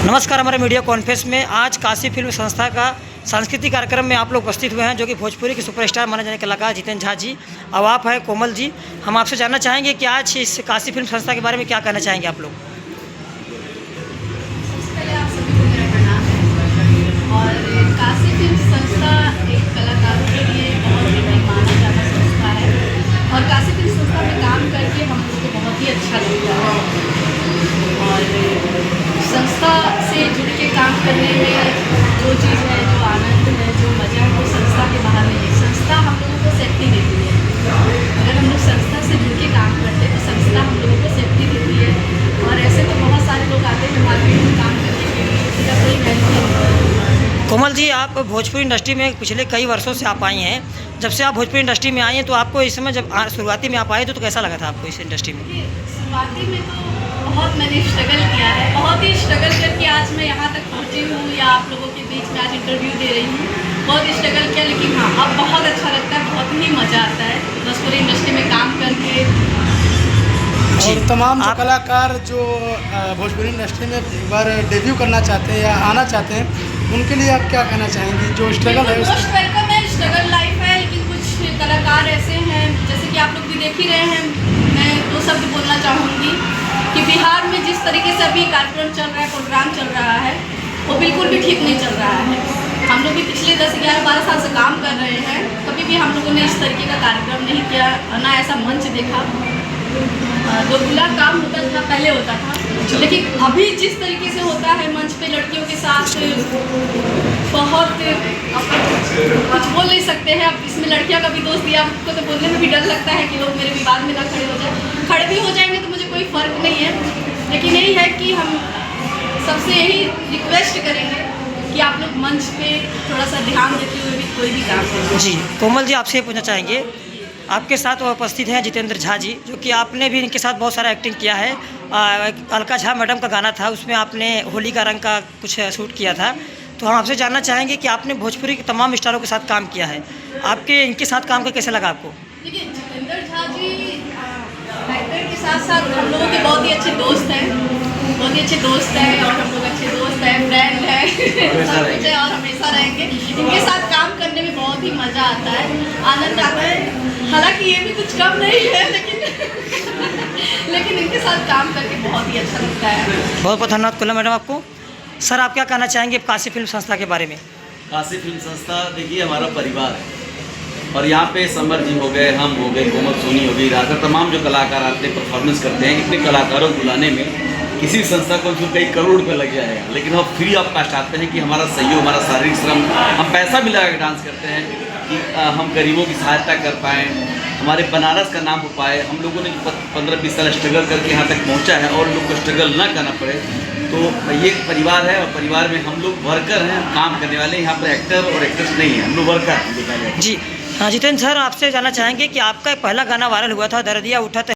नमस्कार। हमारे media conference में आज काशी फिल्म संस्था का सांस्कृतिक कार्यक्रम में आप लोग उपस्थित हुए हैं, जो कि भोजपुरी के सुपरस्टार माने जाने कलाकार जितेंद्र झा जी और आप हैं कोमल जी। हम आपसे जानना चाहेंगे कि आज इस काशी फिल्म संस्था के बारे में क्या कहना चाहेंगे आप लोग। पहले आप सभी को मेरा प्रणाम है। और काशी फिल्म संस्था एक कलाकारों के लिए बहुत ही माना जाता संस्था है और काशी फिल्म संस्था में काम करके हम लोग को बहुत ही अच्छा लगता है। और संस्था से जुड़ के काम करने में जो चीज़ है, जो आनंद है, जो मज़ा है, वो संस्था के बाहर नहीं है। संस्था हम लोगों को सेफ्टी देती है। अगर हम लोग संस्था से जुड़ के काम करते हैं तो संस्था हम लोगों को सेफ्टी देती है। और ऐसे तो बहुत सारे लोग आते हैं मार्केट में काम करने के लिए, उसका कोई वैल्यू नहीं। कोमल जी, आप भोजपुरी इंडस्ट्री में पिछले कई वर्षों से आप आई हैं। जब से आप भोजपुरी इंडस्ट्री में आई हैं तो आपको इस समय जब शुरुआती में आप आए तो कैसा लगा था आपको इस इंडस्ट्री में? शुरुआती में तो बहुत मैंने स्ट्रगल किया है, बहुत ही स्ट्रगल करके आज मैं यहाँ तक पहुँची हूँ या आप लोगों के बीच में आज इंटरव्यू दे रही हूँ। बहुत स्ट्रगल किया, लेकिन हाँ अब बहुत अच्छा लगता है, बहुत ही मज़ा आता है भोजपुरी इंडस्ट्री में काम करके। और तमाम जो कलाकार जो भोजपुरी इंडस्ट्री में एक बार डेब्यू करना चाहते हैं या आना चाहते हैं, उनके लिए आप क्या कहना चाहेंगे? जो स्ट्रगल है मोस्ट वेलकम है, स्ट्रगल लाइफ है, लेकिन कुछ कलाकार ऐसे हैं जैसे कि आप लोग भी देख ही रहे हैं। मैं दो शब्द बोलना चाहूँगी कि बिहार में जिस तरीके से अभी कार्यक्रम चल रहा है, प्रोग्राम चल रहा है, वो बिल्कुल भी ठीक नहीं चल रहा है। हम लोग भी पिछले 10, 11, 12 साल से काम कर रहे हैं, कभी भी हम लोगों ने इस तरीके का कार्यक्रम नहीं किया, ना ऐसा मंच देखा। दोगुला काम होता था पहले होता था, लेकिन अभी जिस तरीके से होता है मंच पे लड़कियों के साथ, बहुत कुछ बोल नहीं सकते हैं। अब इसमें लड़कियां का भी दोस्त दिया, हमको तो बोलने में भी डर लगता है कि लोग मेरे विवाद में ना खड़े हो जाए। खड़े भी हो जाएंगे तो मुझे कोई फ़र्क नहीं है, लेकिन यही है कि हम सबसे यही रिक्वेस्ट करेंगे कि आप लोग मंच पे थोड़ा सा ध्यान देते हुए भी कोई भी काम करें। जी कोमल जी, आपसे पूछना चाहेंगे, आपके साथ उपस्थित हैं जितेंद्र झा जी, जो कि आपने भी इनके साथ बहुत सारा एक्टिंग किया है। अलका झा मैडम का गाना था, उसमें आपने होली का रंग का कुछ शूट किया था। तो हम आपसे जानना चाहेंगे कि आपने भोजपुरी के तमाम स्टारों के साथ काम किया है, आपके इनके साथ काम कर कैसे लगा आपको? देखिए, जितेंद्र झा जी एक्टर के साथ साथ हम लोगों के बहुत ही अच्छे दोस्त हैं, बहुत ही अच्छे दोस्त हैं और हम लोग अच्छे दोस्त हैं, फ्रेंड हैं, सब कुछ है और हमेशा रहेंगे। इनके साथ काम करने में बहुत ही मज़ा आता है, आनंद आता है। हालांकि ये भी कुछ कम नहीं है, लेकिन इनके साथ काम करके बहुत ही अच्छा लगता है। बहुत बहुत धन्यवाद कोमल मैडम आपको। सर, आप क्या कहना चाहेंगे काशी फिल्म संस्था के बारे में? काशी फिल्म संस्था देखिए हमारा परिवार है और यहाँ पे समर जी हो गए, हम हो गए, कोमल सोनी हो गई, राधा, तमाम जो कलाकार आते हैं परफॉर्मेंस करते हैं। इतने कलाकारों को बुलाने में किसी संस्था को कई करोड़ रुपये लग जाएगा, लेकिन हम फ्री ऑफ कास्ट आते हैं कि हमारा सहयोग, हमारा शारीरिक श्रम, हम पैसा भी लगा के डांस करते हैं कि हम गरीबों की सहायता कर पाएँ, हमारे बनारस का नाम हो पाए। हम लोगों ने 15-20 साल स्ट्रगल करके यहाँ तक पहुँचा है और लोग को स्ट्रगल ना करना पड़े। तो ये परिवार है और परिवार में हम लोग वर्कर हैं, काम करने वाले। यहाँ पर एक्टर और एक्ट्रेस नहीं है, हम लोग वर्कर हैं। जी हाँ, जितेंद्र सर, आपसे जानना चाहेंगे कि आपका पहला गाना वायरल हुआ था, दर्दिया उठा